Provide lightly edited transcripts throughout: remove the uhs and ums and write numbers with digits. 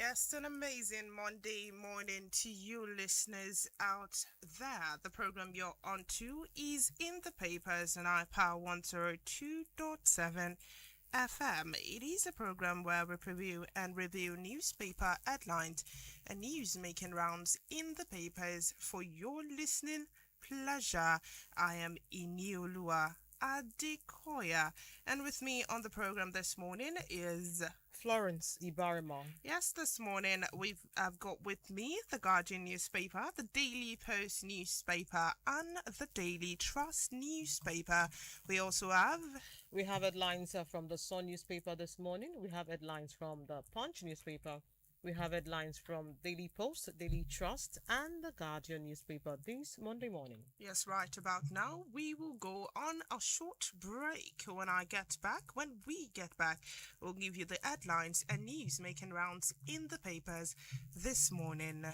Yes, an amazing Monday morning to you listeners out there. The program you're on to is in the papers and I Power 102.7 FM. It is a program where we preview and review newspaper headlines and news making rounds in the papers for your listening pleasure. I am Inioluwa Adekoya, and with me on the program this morning is Florence Ibarimo. Yes, this morning I've got with me the Guardian newspaper, the Daily Post newspaper, and the Daily Trust newspaper. We also have We have headlines from the Sun newspaper this morning. We have headlines from the Punch newspaper. We have headlines from Daily Post, Daily Trust, and the Guardian newspaper this Monday morning. yes, right about now we will go on a short break. When we get back, we'll give you the headlines and news making rounds in the papers this morning.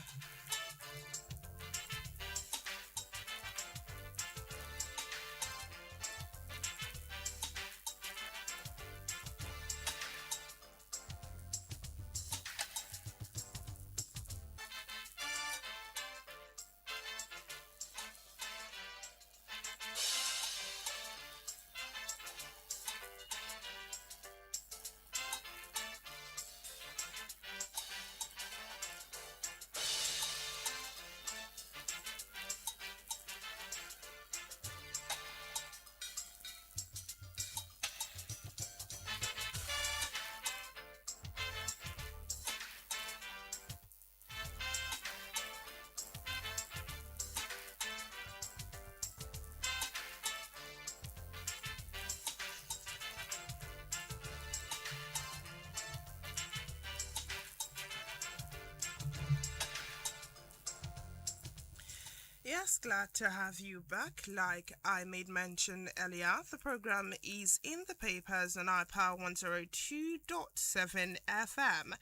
Yes, glad to have you back. Like I made mention earlier, the program is in the papers on iPower 102.7 FM.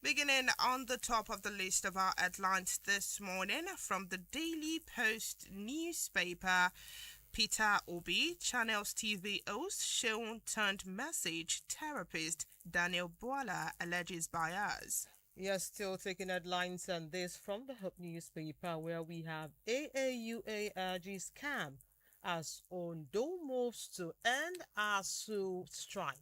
Beginning on the top of the list of our headlines this morning from the Daily Post newspaper. Peter Obi, Channel's TV host, shown turned message therapist Daniel Boala alleges bias. Yes, still taking headlines on this from the Hope newspaper, where we have AAUA urges scam as Ondo moves to end ASU strike.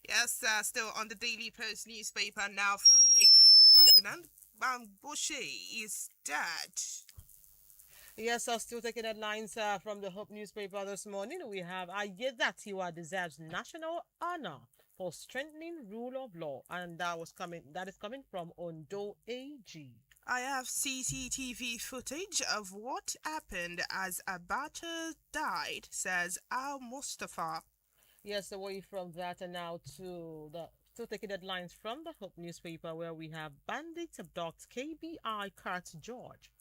Yes, still on the Daily Post newspaper now, Foundation President Bamboshe is dead. Yes, still taking headlines from the Hope newspaper this morning. We have Ayedatiwa deserves national honor for strengthening rule of law, and that is coming from Ondo AG. I have CCTV footage of what happened as Abacha died, says Al Mustafa. Yes, away from that and now to the still taking headlines from the Hope newspaper, where we have bandits abduct KBI Kurt George.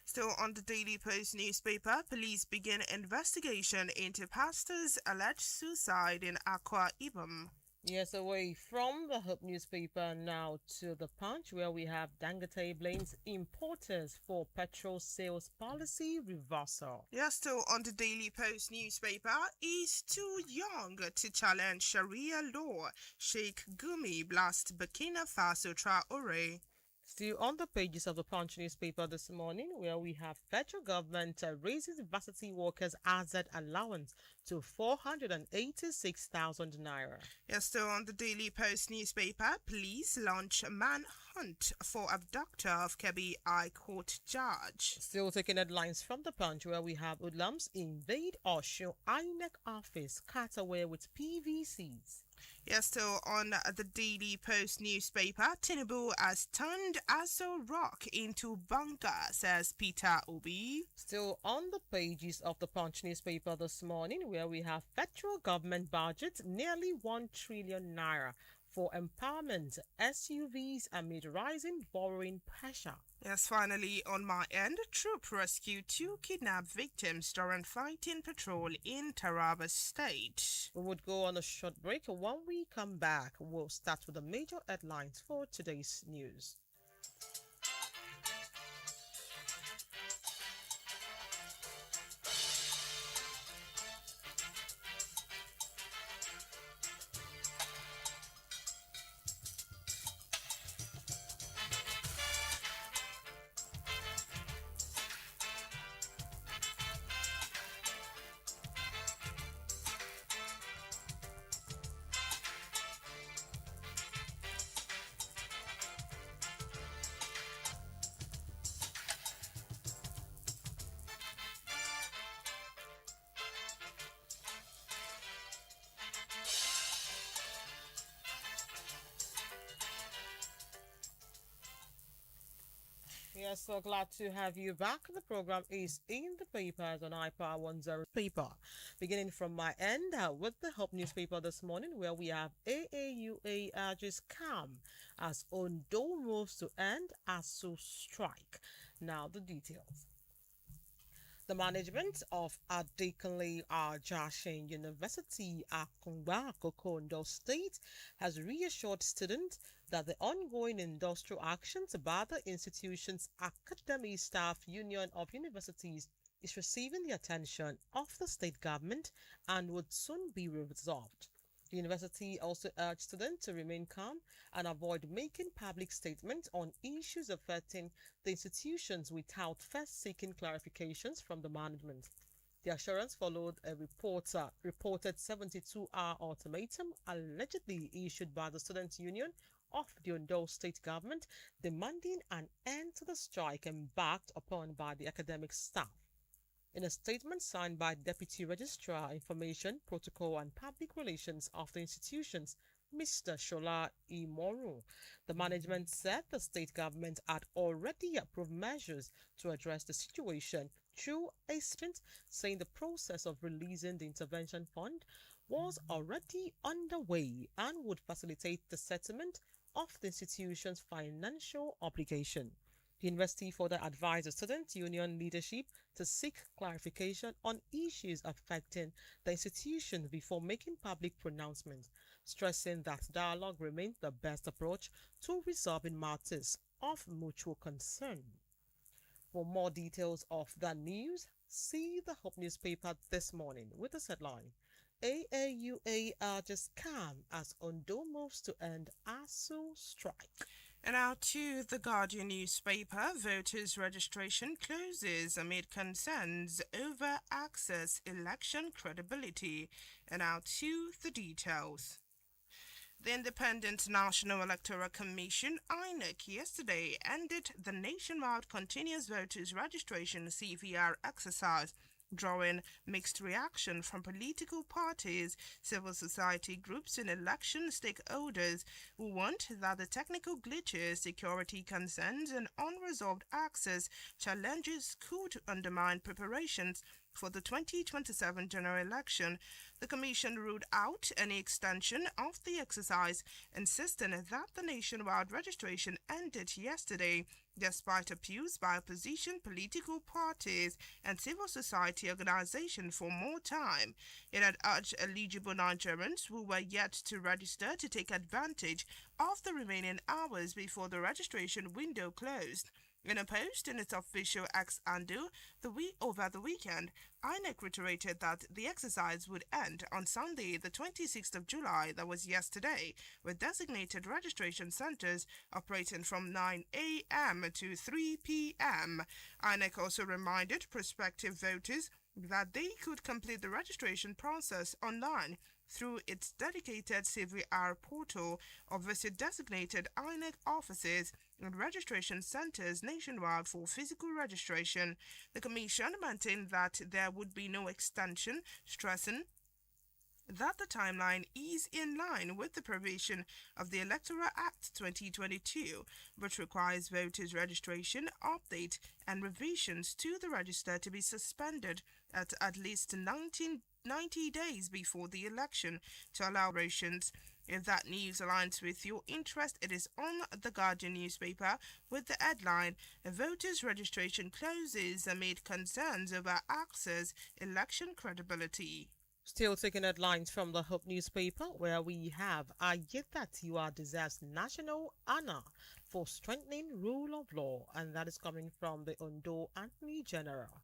Still on the Daily Post newspaper, police begin investigation into pastor's alleged suicide in Akwa Ibom. Yes, away from the Hope newspaper now to the Punch, where we have Dangote blames importers for petrol sales policy reversal. Yes, still on the Daily Post newspaper, is too young to challenge Sharia law. Sheikh Gumi blasts Burkina Faso Traore. Still on the pages of the Punch newspaper this morning, where we have federal government raises varsity workers' hazard allowance to 486,000 naira. Yes, still on the Daily Post newspaper, police launch manhunt for abductor of Kebbi High Court judge. Still taking headlines from the Punch, where we have hoodlums invade Osho INEC office, cut away with PVCs. Yes, still on the Daily Post newspaper, Tinubu has turned Aso Rock into bunker, says Peter Obi. Still on the pages of the Punch newspaper this morning, where we have federal government budget nearly 1 trillion naira for empowerment SUVs amid rising borrowing pressure. Yes, finally, on my end, troop rescued 2 kidnapped victims during fighting patrol in Taraba State. We would go on a short break. When we come back, we'll start with the major headlines for today's news. Yes, so glad to have you back. The program is in the papers on iPower 10 paper. Beginning from my end with the Hope newspaper this morning, where we have AAUA urges calm as Ondo moves to end ASU strike. Now, the details. The management of Adekunle Ajashin University, Akungba, Kokondo State, has reassured students that the ongoing industrial actions by the institution's Academic Staff Union of Universities is receiving the attention of the state government and would soon be resolved. The university also urged students to remain calm and avoid making public statements on issues affecting the institutions without first seeking clarifications from the management. The assurance followed a reported 72-hour ultimatum allegedly issued by the Students' Union of the Ondo State Government demanding an end to the strike embarked upon by the academic staff. In a statement signed by Deputy Registrar Information, Protocol and Public Relations of the institutions, Mr. Shola Imoru, the management said the state government had already approved measures to address the situation through a statement saying the process of releasing the intervention fund was already underway and would facilitate the settlement of the institution's financial obligation. The university further advised the student union leadership to seek clarification on issues affecting the institution before making public pronouncements, stressing that dialogue remains the best approach to resolving matters of mutual concern. For more details of the news, see the Hope newspaper this morning with the headline AAUA urges calm as Ondo moves to end ASU strike. And now to the Guardian newspaper, voters' registration closes amid concerns over access election credibility. And now to the details. The Independent National Electoral Commission, INEC, yesterday ended the nationwide continuous voters registration CVR exercise, drawing mixed reaction from political parties, civil society groups, and election stakeholders who want that the technical glitches, security concerns, and unresolved access challenges could undermine preparations for the 2027 general election. The Commission ruled out any extension of the exercise, insisting that the nationwide registration ended yesterday, despite appeals by opposition political parties and civil society organizations for more time. It had urged eligible Nigerians who were yet to register to take advantage of the remaining hours before the registration window closed. In a post in its official X handle over the weekend, INEC reiterated that the exercise would end on Sunday, the 26th of July, that was yesterday, with designated registration centers operating from 9 a.m. to 3 p.m. INEC also reminded prospective voters that they could complete the registration process online through its dedicated CVR portal or visit designated INEC offices and registration centers nationwide for physical registration. The Commission maintained that there would be no extension, stressing that the timeline is in line with the provision of the Electoral Act 2022, which requires voters' registration, update, and revisions to the register to be suspended at least 90 days before the election to allow operations. If that news aligns with your interest, it is on the Guardian newspaper with the headline Voters' registration closes amid concerns over access election credibility. Still taking headlines from the Hope newspaper, where we have Ayetatiwa deserves national honor for strengthening rule of law, and that is coming from the Ondo Attorney General.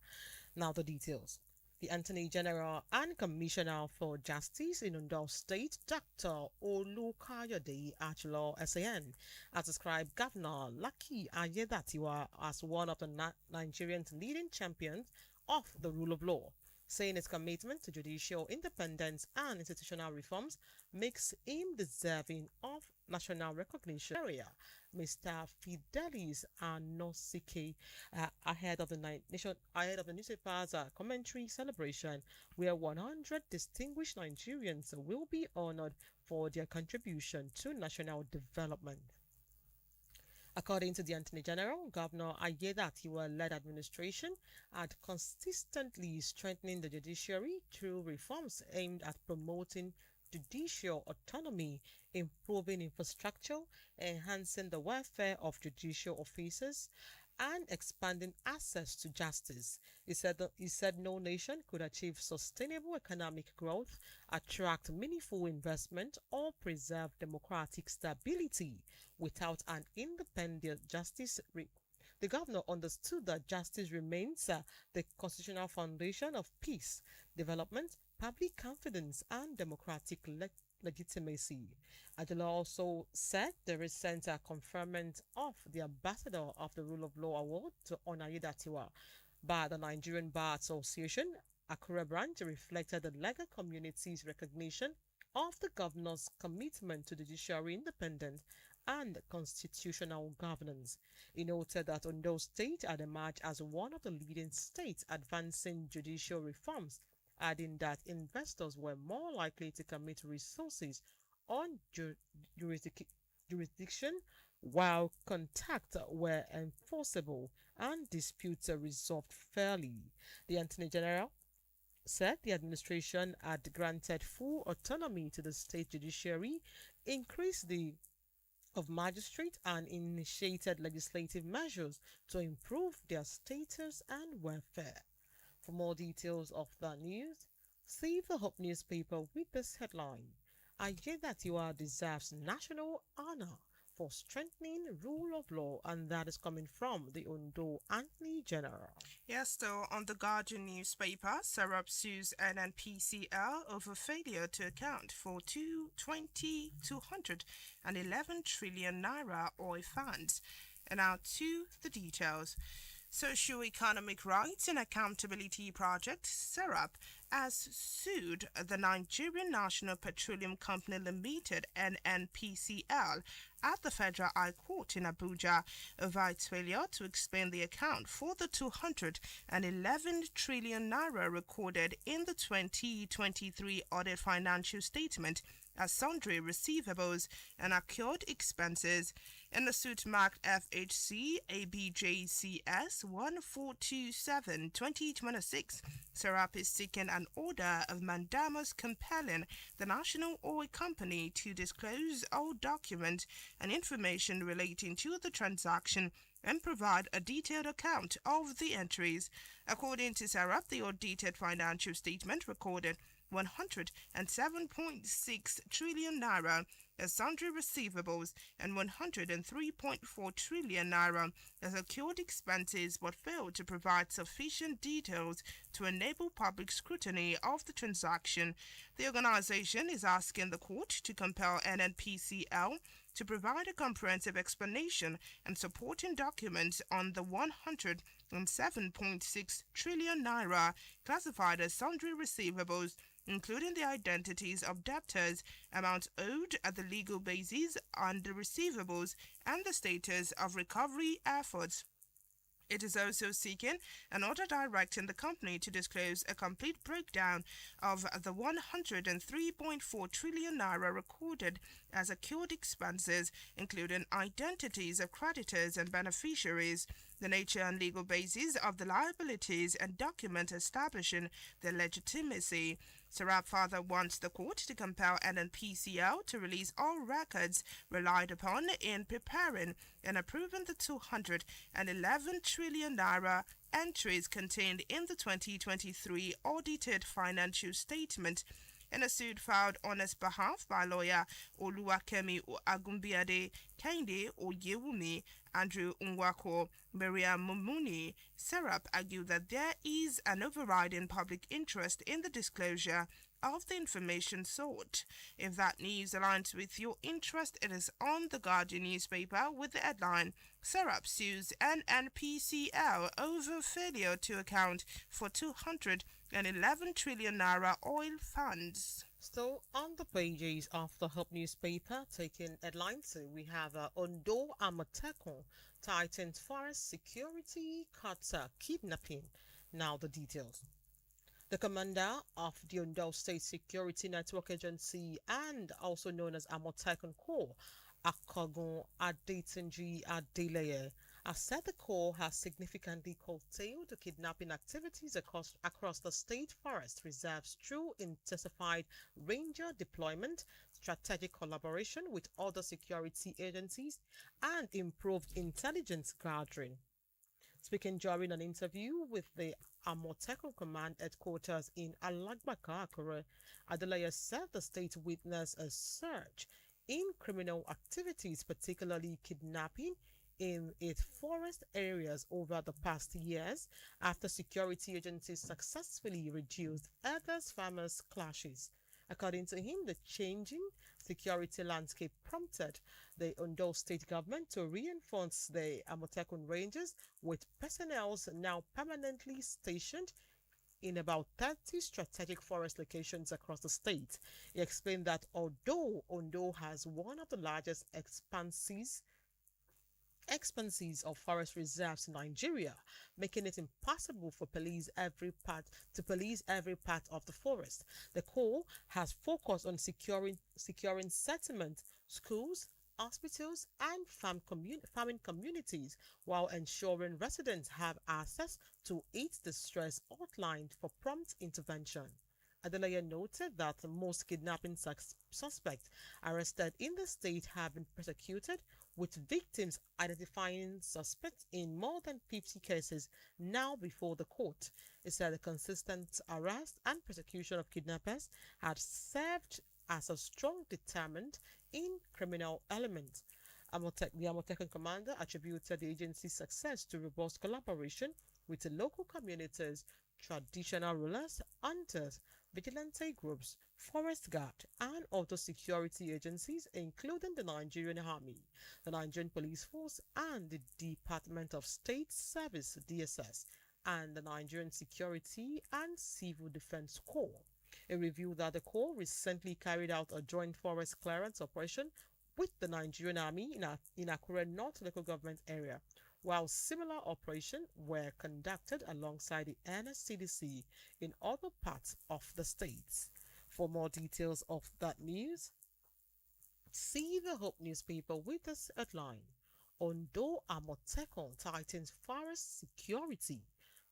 Now the details. The Attorney General and Commissioner for Justice in Ondo State, Dr. Olukayode Achilo SAN, has described Governor Lucky Ayedatiwa as one of the Nigerian's leading champions of the rule of law, saying his commitment to judicial independence and institutional reforms makes him deserving of national recognition. Area, Mr. Fidelis Anosike, ahead of the newspaper's commentary celebration, where 100 distinguished Nigerians will be honored for their contribution to national development. According to the Attorney General, Governor Ayedatiwa-led administration had consistently strengthening the judiciary through reforms aimed at promoting judicial autonomy, improving infrastructure, enhancing the welfare of judicial officers, and expanding access to justice. He said no nation could achieve sustainable economic growth, attract meaningful investment, or preserve democratic stability without an independent justice. The governor understood that justice remains the constitutional foundation of peace, development, public confidence, and democratic legitimacy. Adela also said the recent conferment of the Ambassador of the Rule of Law Award to Onayedatiwa by the Nigerian Bar Association, Akure branch, reflected the legal community's recognition of the governor's commitment to judiciary independence and constitutional governance. He noted that Ondo State had emerged as one of the leading states advancing judicial reforms, adding that investors were more likely to commit resources on jurisdiction while contacts were enforceable and disputes are resolved fairly. The Attorney General said the administration had granted full autonomy to the state judiciary, increased the of magistrate and initiated legislative measures to improve their status and welfare. For more details of the news, see the Hope newspaper with this headline. Ayedatiwa deserves national honor for strengthening rule of law, and that is coming from the Ondo Attorney General. Yes, still on the Guardian newspaper, Sarab sues NNPCL over failure to account for 211 trillion naira oil funds. And now to the details. Socio-Economic Rights and Accountability Project, SERAP, has sued the Nigerian National Petroleum Company Limited (NNPCL) at the Federal High Court in Abuja over its failure to explain the account for the 211 trillion naira recorded in the 2023 audit financial statement as sundry receivables and accrued expenses. In the suit marked FHC ABJCS 1427-2026, Serap is seeking an order of mandamus compelling the National Oil Company to disclose all documents and information relating to the transaction and provide a detailed account of the entries. According to Serap, the audited financial statement recorded 107.6 trillion naira as sundry receivables and 103.4 trillion naira as accrued expenses, but failed to provide sufficient details to enable public scrutiny of the transaction. The organization is asking the court to compel NNPCL to provide a comprehensive explanation and supporting documents on the 107.6 trillion naira classified as sundry receivables, including the identities of debtors, amounts owed at the legal basis on the receivables, and the status of recovery efforts. It is also seeking an order directing the company to disclose a complete breakdown of the 103.4 trillion naira recorded as accrued expenses, including identities of creditors and beneficiaries, the nature and legal basis of the liabilities, and documents establishing their legitimacy. Sarab further wants the court to compel NNPCL to release all records relied upon in preparing and approving the 211 trillion naira entries contained in the 2023 audited financial statement. In a suit filed on his behalf by lawyer Oluwakemi Agumbiade, Kehinde Oyewumi, Andrew Nwako, Miriam Mumuni, Serap argued that there is an overriding public interest in the disclosure of the information sought. If that news aligns with your interest, it is on the Guardian newspaper with the headline Serap sues NNPCL over failure to account for 211 trillion naira oil funds. Still on the pages of the Hub newspaper, taking headlines, we have Ondo Amatekun tightens forest security, cuts kidnapping. Now the details. The commander of the Ondo State Security Network Agency, and also known as Amotekun Corps, Akagun Adetunji Adeleye have said the Corps has significantly curtailed kidnapping activities across the state forest reserves through intensified ranger deployment, strategic collaboration with other security agencies, and improved intelligence gathering. Speaking during an interview with the Amotekun Command headquarters in Alagbaka, Akure, Adelaya said the state witnessed a surge in criminal activities, particularly kidnapping, in its forest areas over the past years after security agencies successfully reduced others farmers' clashes. According to him, the changing security landscape prompted the Ondo state government to reinforce the Amotekun Rangers with personnel now permanently stationed in about 30 strategic forest locations across the state. He explained that although Ondo has one of the largest expanses of forest reserves in Nigeria, making it impossible for police every part of the forest. The Corps has focused on securing settlements, schools, hospitals, and farming communities while ensuring residents have access to aid distress outlined for prompt intervention. Adelaya noted that most kidnapping suspects arrested in the state have been prosecuted, with victims identifying suspects in more than 50 cases now before the court. He said the consistent arrest and prosecution of kidnappers had served as a strong deterrent in criminal elements. The Amotekun commander attributed the agency's success to robust collaboration with the local communities, traditional rulers, hunters, vigilante groups, forest guard, and other security agencies, including the Nigerian Army, the Nigerian Police Force, and the Department of State Service (DSS), and the Nigerian Security and Civil Defense Corps. A review that the Corps recently carried out a joint forest clearance operation with the Nigerian Army in Akure North local government area, while similar operations were conducted alongside the NSCDC in other parts of the states. For more details of that news, see the Hope newspaper with this headline: Ondo Amotekun tightens forest security,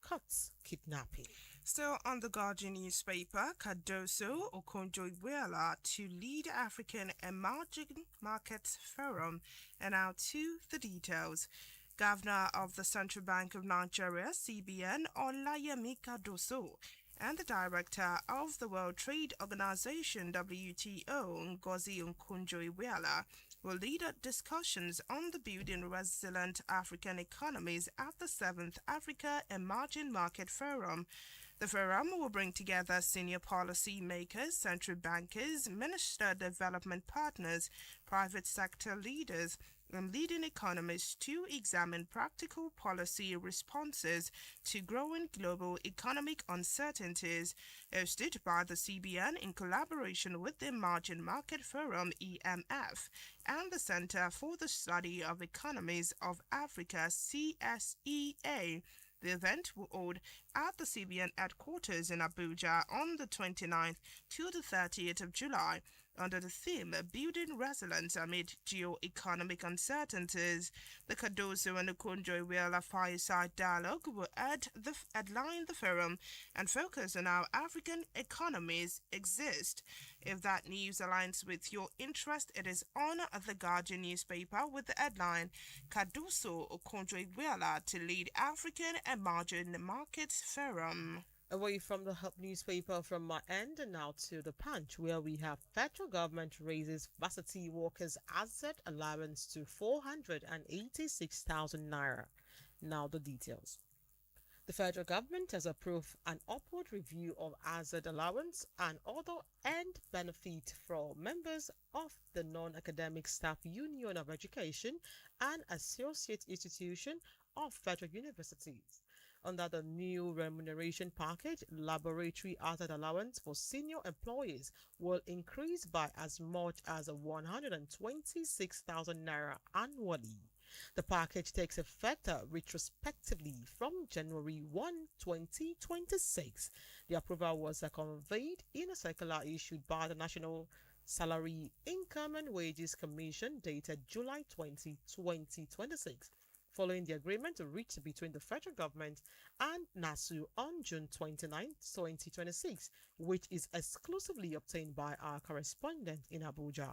cuts kidnapping. Still on the Guardian newspaper, Cardoso Okonjo-Iweala to lead African Emerging Markets Forum, and now to the details. Governor of the Central Bank of Nigeria, CBN, Olayemi Cardoso, and the Director of the World Trade Organization, WTO, Ngozi Okonjo-Iweala, will lead discussions on the building resilient African economies at the 7th Africa Emerging Market Forum. The forum will bring together senior policy makers, central bankers, minister development partners, private sector leaders, and leading economists to examine practical policy responses to growing global economic uncertainties. Hosted by the CBN in collaboration with the Emerging Market Forum (EMF) and the Center for the Study of Economies of Africa (CSEA. The event will hold at the CBN headquarters in Abuja on the 29th to the 30th of July under the theme Building Resilience Amid Geo-Economic Uncertainties. The Cardoso and Okonjo-Iweala Fireside Dialogue will headline the forum and focus on how African economies exist. If that news aligns with your interest, it is on the Guardian newspaper with the headline Cardoso Okonjo-Iweala to lead African Emerging Markets Forum. Away from the Hub newspaper from my end and now to the Punch, where we have federal government raises varsity workers asset allowance to 486,000 naira. Now the details. The federal government has approved an upward review of asset allowance and other end benefit for members of the Non-Academic Staff Union of Education and Associate Institution of Federal Universities. Under the new remuneration package, laboratory asset allowance for senior employees will increase by as much as 126,000 naira annually. The package takes effect retrospectively from January 1, 2026. The approval was conveyed in a circular issued by the National Salary, Income and Wages Commission dated July 20, 2026, following the agreement reached between the federal government and NASU on June 29, 2026, which is exclusively obtained by our correspondent in Abuja.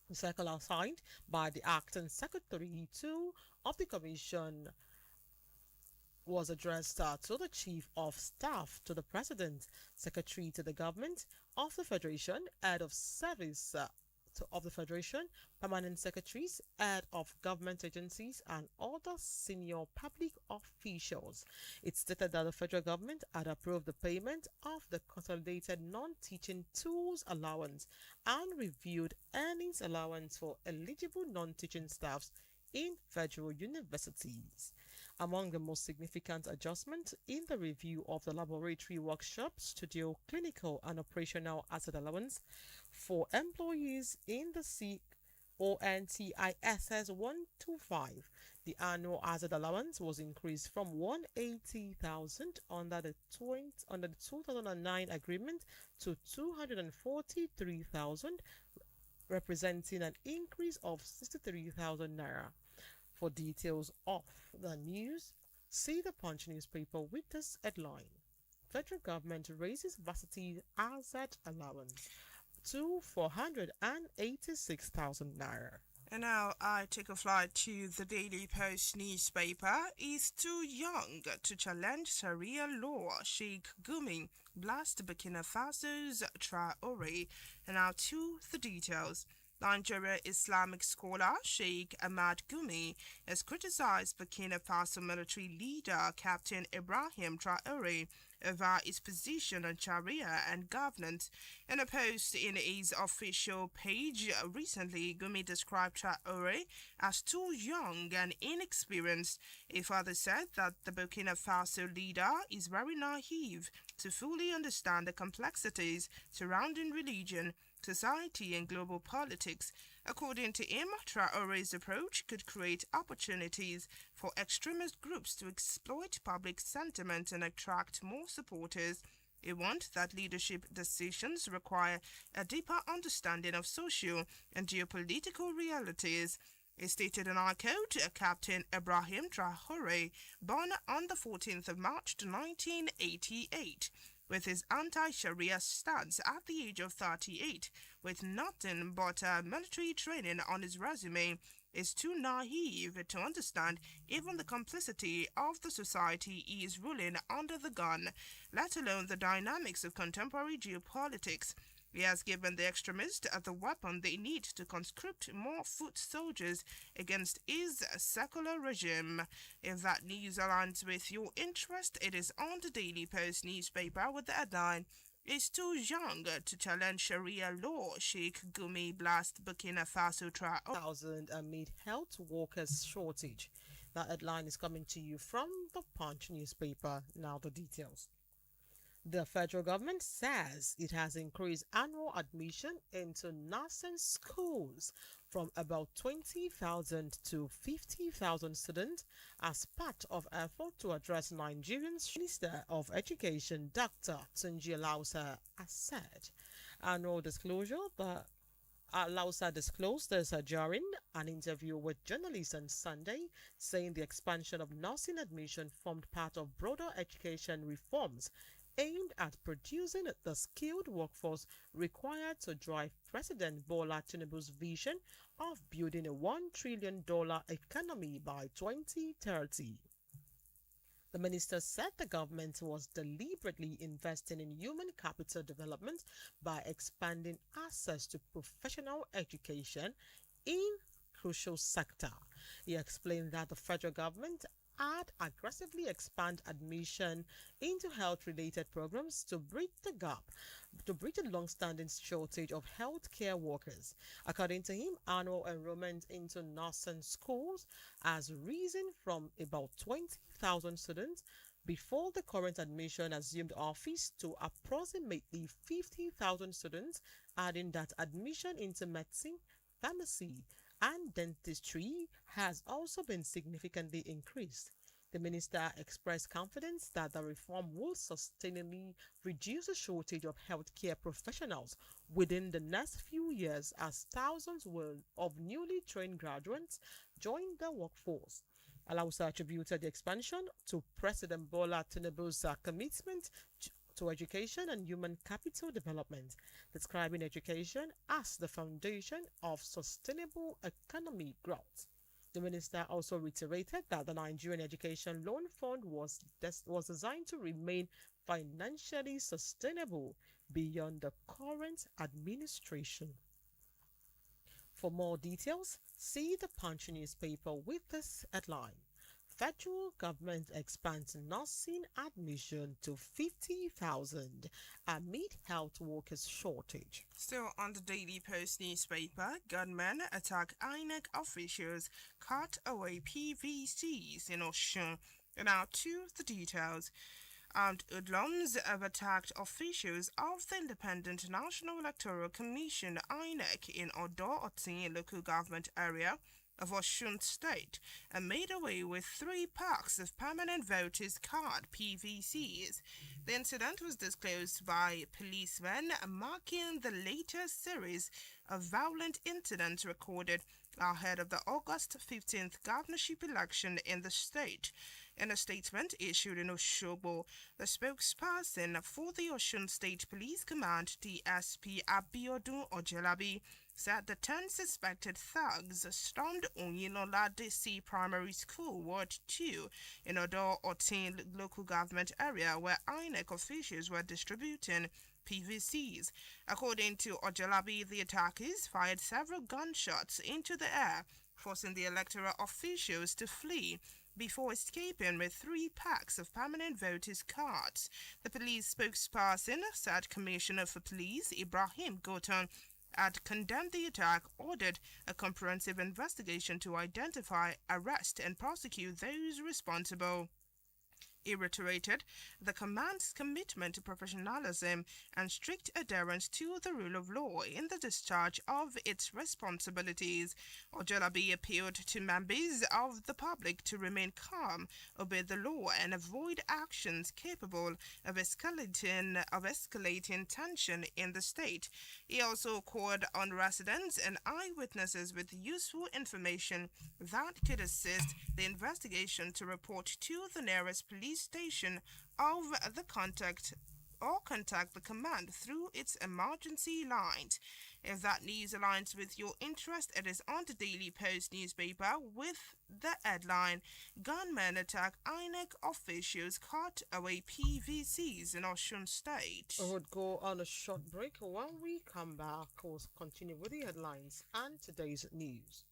The circular signed by the acting secretary to of the commission was addressed to the Chief of Staff, to the President, Secretary to the Government of the Federation, Head of Service of the Federation, Permanent Secretaries, Head of Government Agencies, and other senior public officials. It stated that the federal government had approved the payment of the Consolidated Non-Teaching Tools Allowance and reviewed earnings allowance for eligible non-teaching staffs in federal universities. Among the most significant adjustments in the review of the laboratory workshop, studio, clinical, and operational asset allowance for employees in the CONTISS 125, the annual asset allowance was increased from 180,000 under the 2009 agreement to 243,000, representing an increase of 63,000 naira. For details of the news, see the Punch newspaper with this headline. Federal government raises varsity asset allowance to 486,000 naira. And now I take a flight to the Daily Post newspaper. Is too young to challenge Sharia law. Sheikh Gumi blast Burkina Faso's Traore. And now to the details. Nigeria Islamic scholar Sheikh Ahmad Gumi has criticized Burkina Faso military leader Captain Ibrahim Traore over his position on Sharia and governance. In a post in his official page recently, Gumi described Traore as too young and inexperienced. He further said that the Burkina Faso leader is very naive to fully understand the complexities surrounding religion, society, and global politics. According to him, Traore's approach could create opportunities for extremist groups to exploit public sentiment and attract more supporters. He wants that leadership decisions require a deeper understanding of social and geopolitical realities. He stated, and I quote, Captain Ibrahim Traore, born on the 14th of March 1988, with his anti-Sharia stance at the age of 38, with nothing but military training on his resume, is too naive to understand even the complicity of the society he is ruling under the gun, let alone the dynamics of contemporary geopolitics. He has given the extremists the weapon they need to conscript more foot soldiers against his secular regime. If that news aligns with your interest, it is on the Daily Post newspaper with the headline, "Is too young to challenge Sharia law. Sheikh Gumi blast Burkina Faso trial." Thousand amid health workers shortage. That headline is coming to you from the Punch newspaper. Now the details. The federal government says it has increased annual admission into nursing schools from about 20,000 to 50,000 students as part of effort to address Nigeria's Minister of Education, Dr. Tunji Lausa, has said. Annual disclosure, the Lausa disclosed this during an interview with journalists on Sunday, saying the expansion of nursing admission formed part of broader education reforms aimed at producing the skilled workforce required to drive President Bola Tinubu's vision of building a $1 trillion economy by 2030. The minister said the government was deliberately investing in human capital development by expanding access to professional education in crucial sector. He explained that the federal government had aggressively expand admission into health-related programs to bridge the gap, to bridge the long-standing shortage of healthcare workers. According to him, annual enrollment into nursing schools has risen from about 20,000 students before the current admission assumed office to approximately 50,000 students, adding that admission into medicine, pharmacy, and dentistry has also been significantly increased. The minister expressed confidence that the reform will sustainably reduce the shortage of healthcare professionals within the next few years as thousands of newly trained graduates join the workforce. Alausa attributed the expansion to President Bola Tinubu's commitment to education and human capital development, describing education as the foundation of sustainable economic growth. The minister also reiterated that the Nigerian Education Loan Fund was designed to remain financially sustainable beyond the current administration. For more details, see the Punch newspaper with this headline. Federal government expands nursing admission to 50,000 amid health workers shortage. Still on the Daily Post newspaper, gunmen attack INEC officials, cut away PVCs in Oshun. Now to the details. Armed hoodlums have attacked officials of the Independent National Electoral Commission (INEC) in Odo-Otin local government area of Osun State and made away with 3 packs of permanent voters card (PVCs). The incident was disclosed by policemen, marking the latest series of violent incidents recorded ahead of the August 15th governorship election in the state. In a statement issued in Osogbo, the spokesperson for the Osun State Police Command, DSP Abiodun Ojelabi, said the 10 suspected thugs stormed Onilola DC Primary School, Ward 2, in Odo-Otin local government area where INEC officials were distributing PVCs. According to Ojelabi, the attackers fired several gunshots into the air, forcing the electoral officials to flee before escaping with 3 packs of permanent voters' cards. The police spokesperson said Commissioner for Police Ibrahim Goton had condemned the attack, ordered a comprehensive investigation to identify, arrest, and prosecute those responsible. He reiterated the command's commitment to professionalism and strict adherence to the rule of law in the discharge of its responsibilities. Ojalabi appealed to members of the public to remain calm, obey the law, and avoid actions capable of escalating tension in the state. He also called on residents and eyewitnesses with useful information that could assist the investigation to report to the nearest police station of the contact the command through its emergency lines. If that news aligns with your interest, it is on the Daily Post newspaper with the headline Gunmen attack INEC officials, cut away PVCs in Osun State. We would go on a short break. When we come back, we'll continue with the headlines and today's news.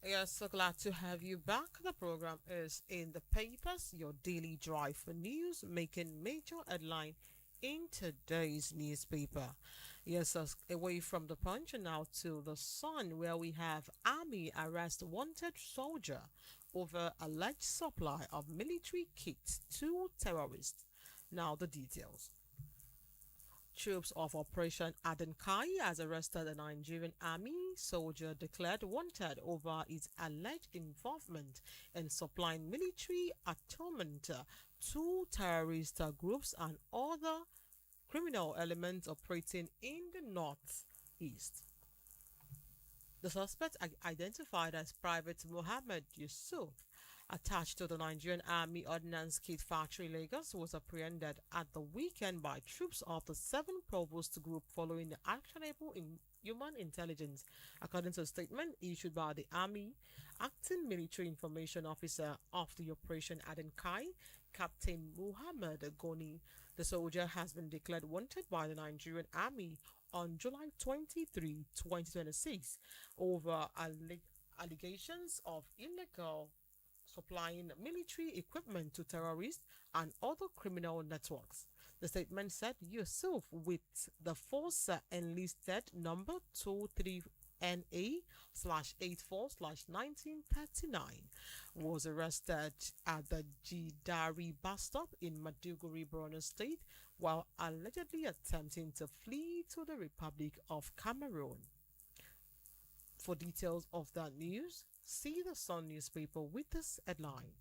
Yes, so glad to have you back. The program is in the papers, your daily drive for news, making major headline in today's newspaper. Yes, away from the Punch and now to the Sun, where we have Army arrest wanted soldier over alleged supply of military kits to terrorists. Now the details. Troops of Operation Adenkai has arrested a Nigerian army soldier declared wanted over his alleged involvement in supplying military armament to terrorist groups and other criminal elements operating in the northeast. The suspect, identified as Private Mohammed Yusuf, attached to the Nigerian Army Ordnance Kit Factory Lagos, was apprehended at the weekend by troops of the 7th Provost Group following actionable human intelligence, according to a statement issued by the Army Acting Military Information Officer of the operation Adenkai, Captain Muhammad Goni. The soldier has been declared wanted by the Nigerian Army on July 23, 2026, over allegations of illegal supplying military equipment to terrorists and other criminal networks. The statement said Yusuf, with the force enlisted number 23NA/84/1939, was arrested at the Jidari bus stop in Maduguri, Borno State, while allegedly attempting to flee to the Republic of Cameroon. For details of that news, see the Sun newspaper with this headline: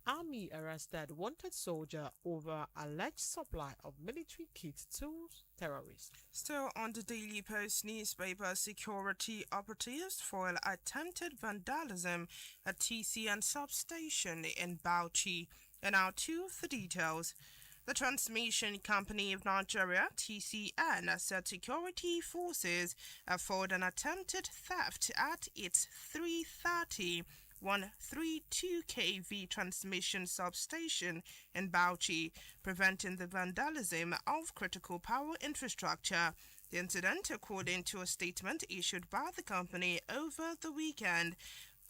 Army arrested wanted soldier over alleged supply of military kits to terrorists. Still on the Daily Post newspaper, security operatives foil attempted vandalism at TCN substation in Bauchi. And now to the details. The Transmission Company of Nigeria (TCN) said security forces foiled an attempted theft at its 330 132 kV transmission substation in Bauchi, preventing the vandalism of critical power infrastructure. The incident, according to a statement issued by the company over the weekend,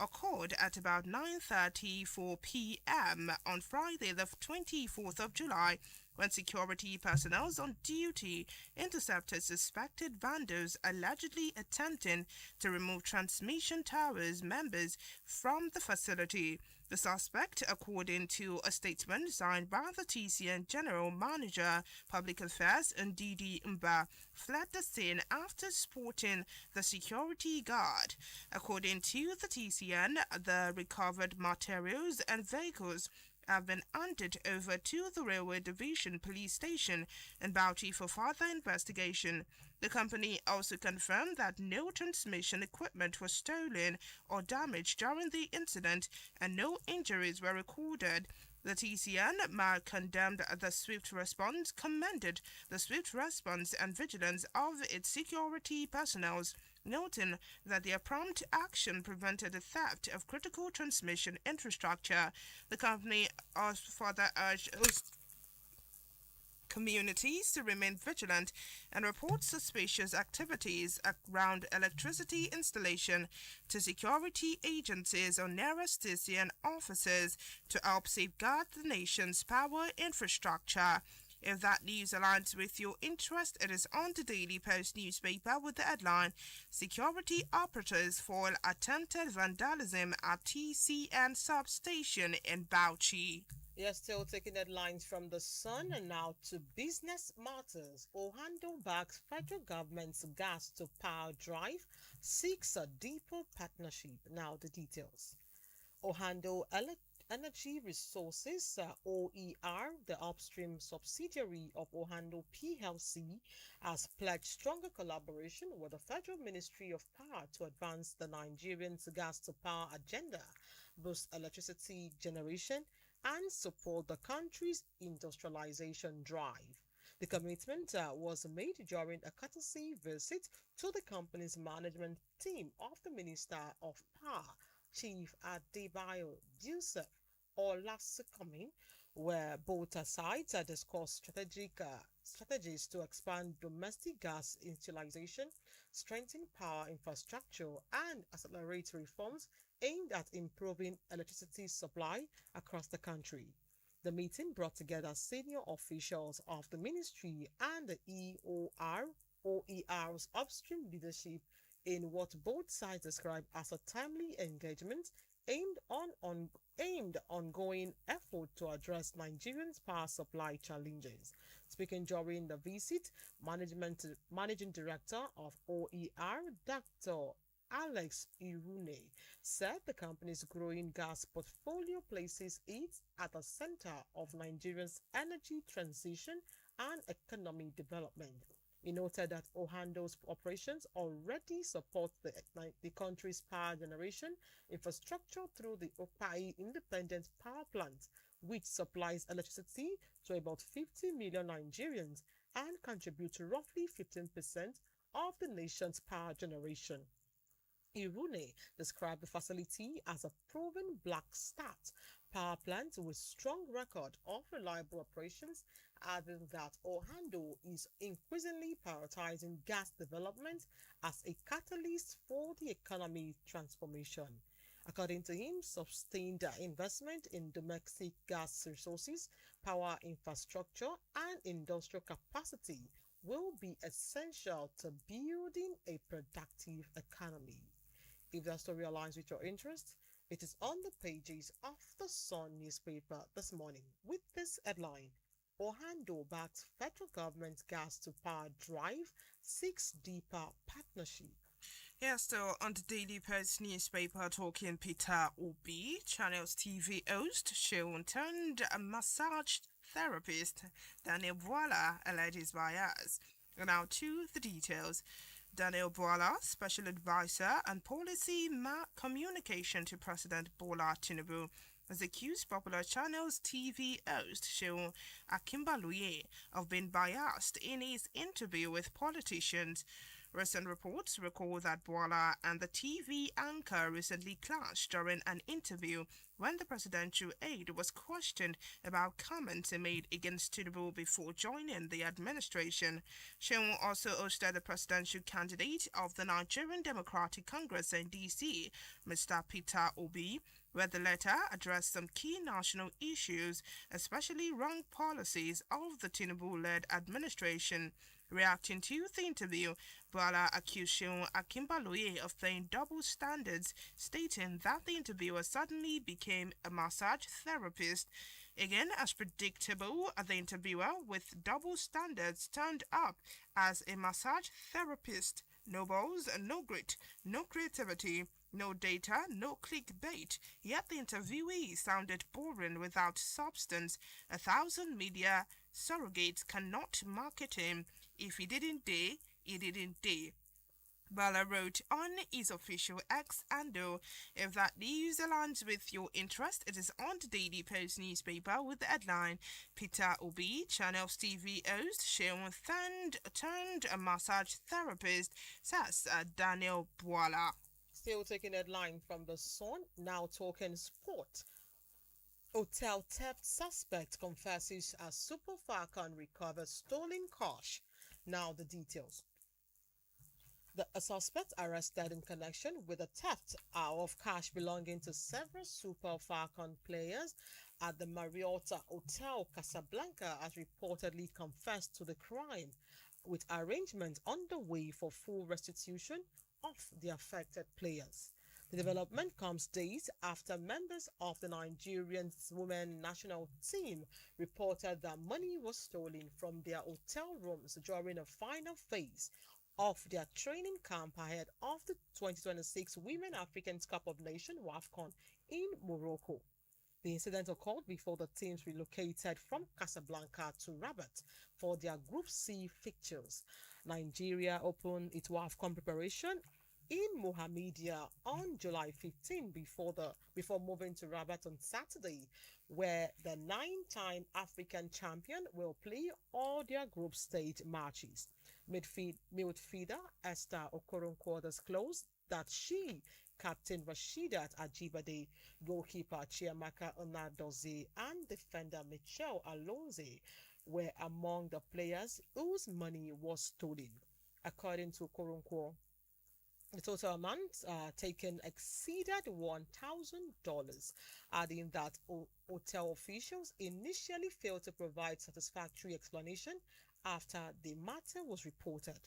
occurred at about 9:34 p.m. on Friday, the 24th of July, when security personnel on duty intercepted suspected vandals allegedly attempting to remove transmission towers members from the facility. The suspect, according to a statement signed by the TCN General Manager, Public Affairs Ndidi Mba, fled the scene after spotting the security guard. According to the TCN, the recovered materials and vehicles have been handed over to the Railway Division Police Station in Bauchi for further investigation. The company also confirmed that no transmission equipment was stolen or damaged during the incident and no injuries were recorded. The TCN condemned the swift response, commended the swift response and vigilance of its security personnel, noting that their prompt action prevented the theft of critical transmission infrastructure. The company also further urged communities to remain vigilant and report suspicious activities around electricity installation to security agencies or nearest TCN offices to help safeguard the nation's power infrastructure. If that news aligns with your interest, it is on the Daily Post newspaper with the headline Security Operatives Foil Attempted Vandalism at TCN Substation in Bauchi. You're still taking headlines from the Sun, and now to business matters. Ohando backs federal government's gas to power drive, seeks a deeper partnership. Now the details. Ohando Energy Resources, OER, the upstream subsidiary of Ohando PLC, has pledged stronger collaboration with the Federal Ministry of Power to advance the Nigerians' gas to power agenda, boost electricity generation, and support the country's industrialization drive. The commitment was made during a courtesy visit to the company's management team of the Minister of Power, Chief Adebayo Yusuf Olasikomi, where both sides discussed strategies to expand domestic gas utilization, strengthen power infrastructure, and accelerate reforms aimed at improving electricity supply across the country. The meeting brought together senior officials of the ministry and the OER's upstream leadership in what both sides described as a timely engagement aimed ongoing effort to address Nigerians' power supply challenges. Speaking during the visit, Managing Director of OER, Dr. Alex Irune, said the company's growing gas portfolio places it at the center of Nigeria's energy transition and economic development. He noted that Ohando's operations already support the country's power generation infrastructure through the Opai Independent Power Plant, which supplies electricity to about 50 million Nigerians and contributes to roughly 15% of the nation's power generation. Irune described the facility as a proven black start power plant with strong record of reliable operations, adding that Ohando is increasingly prioritizing gas development as a catalyst for the economy transformation. According to him, sustained investment in domestic gas resources, power infrastructure, and industrial capacity will be essential to building a productive economy. If that story aligns with your interest, it is on the pages of the Sun newspaper this morning with this headline: Ohando backs federal government gas to power drive seeks deeper partnership. Yeah, still on the Daily Post newspaper, talking Peter Obi, Channels TV host, Sheon turned a massage therapist, Daniel Voila alleges bias. Now to the details. Daniel Bola, Special Advisor and Policy Communication to President Bola Tinubu, has accused popular channel's TV host Sheon Akimbaluye of being biased in his interview with politicians. Recent reports recall that Bola and the TV anchor recently clashed during an interview when the presidential aide was questioned about comments he made against Tinubu before joining the administration. Sheung also hosted the presidential candidate of the Nigerian Democratic Congress (NDC), Mr. Peter Obi, where the latter addressed some key national issues, especially wrong policies of the Tinubu-led administration. Reacting to the interview, Bala accused Sheung Akimbaluye of playing double standards, stating that the interviewer suddenly became a massage therapist. Again, as predictable, the interviewer with double standards turned up as a massage therapist. No balls, no grit, no creativity, no data, no clickbait. Yet the interviewee sounded boring without substance. 1,000 media surrogates cannot market him. If he didn't dare, he didn't dare. Bala wrote on his official X handle. If that news aligns with your interest, it is on the Daily Post newspaper with the headline Peter Obi, Channels TV host, Sheon turned a massage therapist, says Daniel Bwala. Still taking headline from the Sun, now talking sport. Hotel theft suspect confesses as Super Falcon recovers stolen cash. Now the details. A suspect arrested in connection with the theft of cash belonging to several Super Falcon players at the Marriott Hotel Casablanca has reportedly confessed to the crime, with arrangements underway for full restitution of the affected players. The development comes days after members of the Nigerian women national team reported that money was stolen from their hotel rooms during a final phase of their training camp ahead of the 2026 Women African Cup of Nations (WAFCON) in Morocco. The incident occurred before the teams relocated from Casablanca to Rabat for their Group C fixtures. Nigeria opened its WAFCON preparation in Mohammedia on July 15 before moving to Rabat on Saturday, where the nine-time African champion will play all their group stage matches. Midfielder Esther Okoronkwo disclosed that she, Captain Rashidat Ajibade, goalkeeper Chiamaka Onadozie, and defender Michelle Alonze were among the players whose money was stolen. According to Okoronkwo, the total amount taken exceeded $1,000, adding that hotel officials initially failed to provide satisfactory explanation after the matter was reported.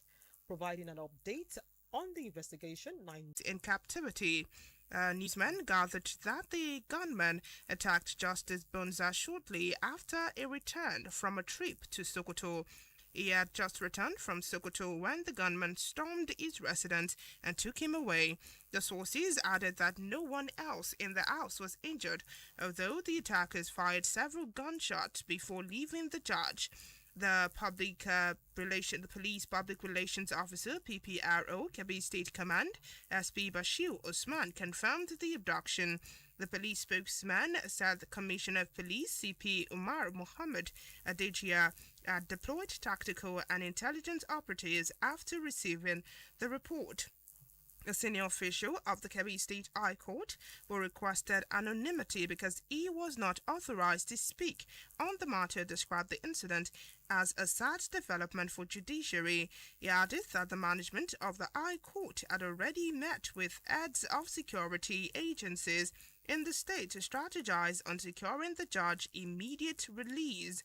Providing an update on the investigation, in captivity. Newsmen gathered that the gunman attacked Justice Bonza shortly after he returned from a trip to Sokoto. He had just returned from Sokoto when the gunman stormed his residence and took him away. The sources added that no one else in the house was injured, although the attackers fired several gunshots before leaving the judge. The police public relations officer (PPRO) Kebbi State Command SP Bashir Osman confirmed the abduction. The police spokesman said the Commissioner of Police CP Umar Mohammed Adejia had deployed tactical and intelligence operatives after receiving the report. A senior official of the Kebbi State High Court who requested anonymity because he was not authorized to speak on the matter described the incident as a sad development for judiciary. He added that the management of the High Court had already met with heads of security agencies in the state to strategize on securing the judge's immediate release.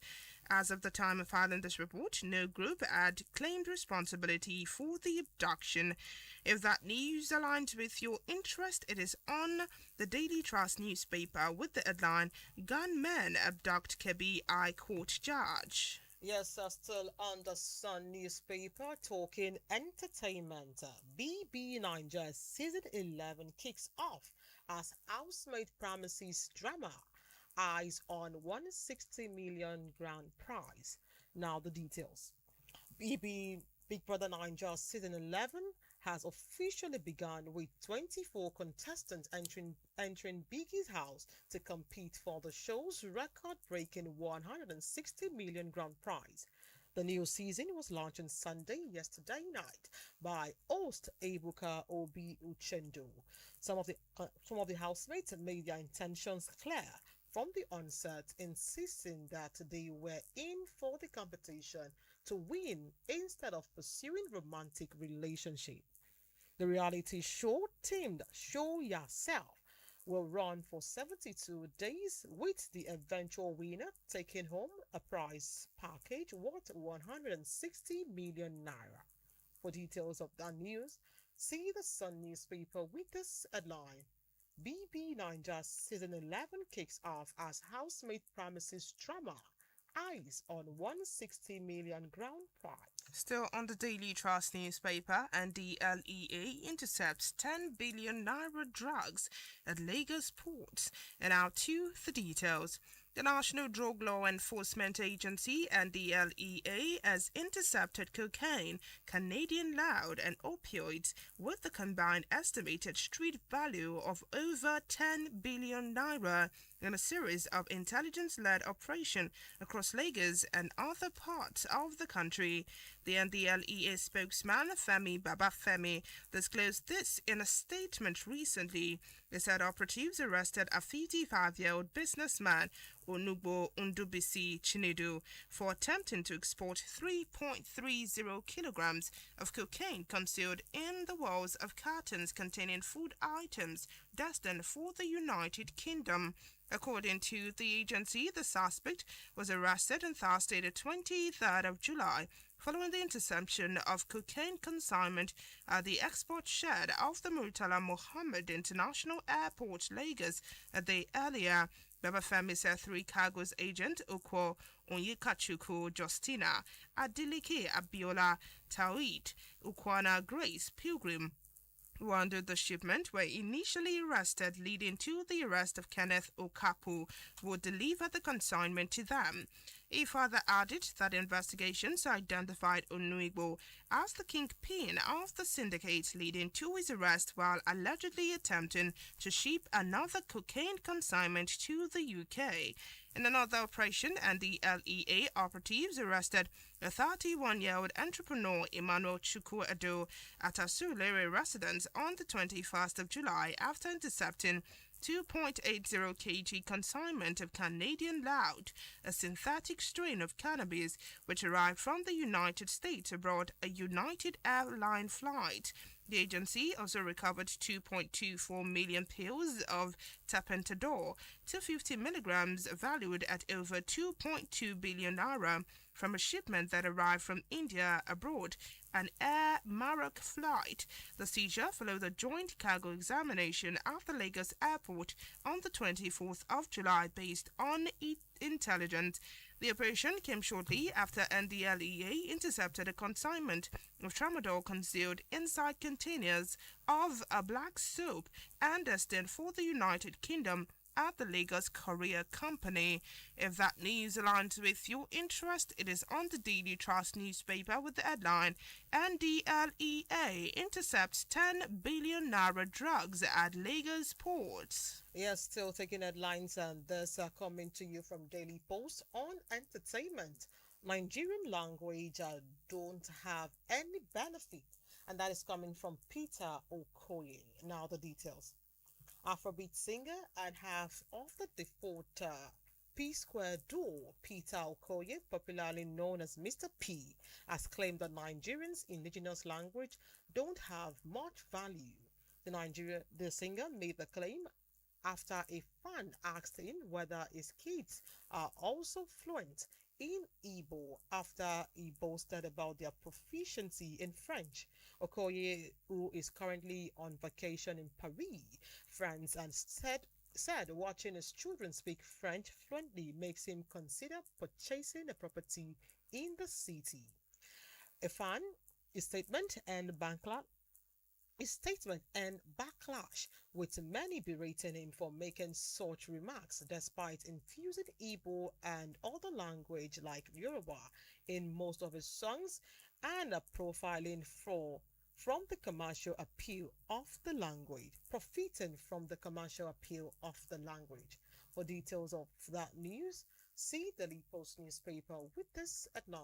As of the time of filing this report, no group had claimed responsibility for the abduction. If that news aligns with your interest, it is on the Daily Trust newspaper with the headline Gunmen Abduct Kebbi High Court Judge. Yes, still on the Sun newspaper talking entertainment. BB Niger season 11 kicks off as housemate promises drama. Eyes on 160 million grand prize. Now the details. BB Big Brother Niger season 11 has officially begun with 24 contestants entering Biggie's house to compete for the show's record-breaking 160 million grand prize. The new season was launched on Sunday yesterday night by host Ebuka Obi Uchendu. Some of the housemates made their intentions clear from the onset, insisting that they were in for the competition to win instead of pursuing romantic relationship. The reality show themed Show Yourself will run for 72 days with the eventual winner taking home a prize package worth 160 million naira. For details of that news, see the Sun newspaper with this headline. BB Niger season 11 kicks off as housemate promises drama. Eyes on 160 million ground prize. Still on the Daily Trust newspaper, and the LEA intercepts 10 billion naira drugs at Lagos ports. And now to the details. The National Drug Law Enforcement Agency and the LEA has intercepted cocaine, Canadian loud, and opioids with a combined estimated street value of over 10 billion naira in a series of intelligence-led operations across Lagos and other parts of the country. The NDLEA spokesman Femi Babafemi disclosed this in a statement recently. They said operatives arrested a 55-year-old businessman, Onugbo Ndubisi Chinedu, for attempting to export 3.30 kilograms of cocaine concealed in the walls of cartons containing food items destined for the United Kingdom. According to the agency, the suspect was arrested on Thursday, the 23rd of July, following the interception of cocaine consignment at the export shed of the Murtala Mohammed International Airport, Lagos, a day earlier. Babafemi said 3 cargo's agent, Okwo Onyekachuku Justina, Adeleke Abiola Tawit, Ukwana Grace Pilgrim, who under the shipment were initially arrested, leading to the arrest of Kenneth Okapu, who would deliver the consignment to them. He further added that investigations identified Onuigbo as the kingpin of the syndicate, leading to his arrest while allegedly attempting to ship another cocaine consignment to the UK. In another operation, and the LEA operatives arrested a 31-year-old entrepreneur Emmanuel Chukwuedo at a Surulere residence on the 21st of July after intercepting 2.80 kg consignment of Canadian loud, a synthetic strain of cannabis which arrived from the United States aboard a United Airline flight. The agency also recovered 2.24 million pills of tapentadol, 250 milligrams valued at over 2.2 billion naira, from a shipment that arrived from India abroad, an Air Maroc flight. The seizure followed a joint cargo examination at the Lagos airport on the 24th of July based on intelligence. The operation came shortly after NDLEA intercepted a consignment of tramadol concealed inside containers of a black soap and destined for the United Kingdom at the Lagos Courier Company. If that news aligns with your interest, it is on the Daily Trust newspaper with the headline NDLEA intercepts 10 billion naira drugs at Lagos ports. Yes, still taking headlines, and this are coming to you from Daily Post on entertainment. Nigerian language don't have any benefit, and that is coming from Peter Okoye. Now the details. Afrobeat singer and half of the default P Square duo, Peter Okoye, popularly known as Mr. P, has claimed that Nigerians' indigenous language don't have much value. The singer made the claim after a fan asked him whether his kids are also fluent in Igbo after he boasted about their proficiency in French. Okoye, who is currently on vacation in Paris, France, and said watching his children speak French fluently makes him consider purchasing a property in the city. A fan, his statement and backlash, with many berating him for making such remarks despite infusing Igbo and other language like Yoruba in most of his songs and profiling from the commercial appeal of the language, profiting from the commercial appeal of the language. For details of that news, see the Daily Post newspaper with this at 9.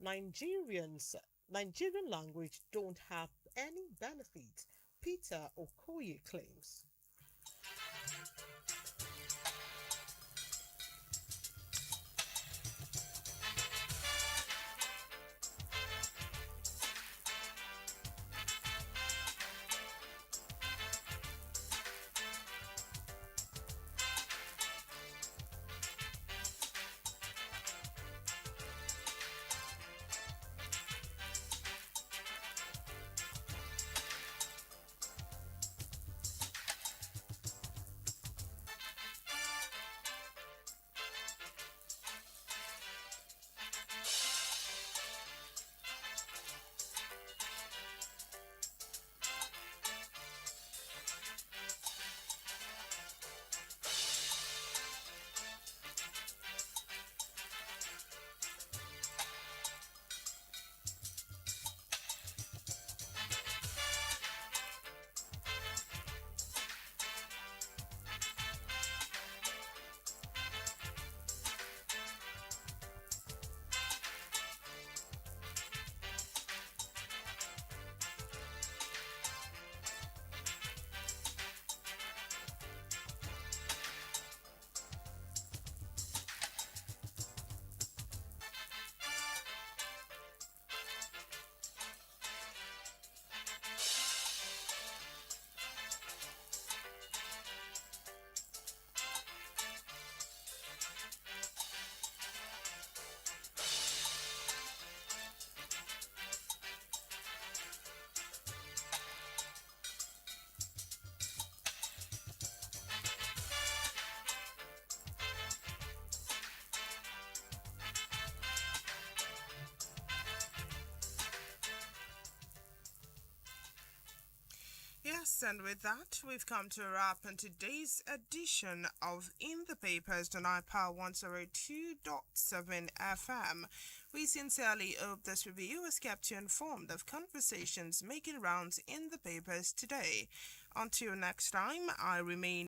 Nigerians Nigerian language don't have any benefit, Peter Okoye claims. Yes, and with that, we've come to a wrap on today's edition of In the Papers on iPower 102.7 FM. We sincerely hope this review has kept you informed of conversations making rounds in the papers today. Until next time, I remain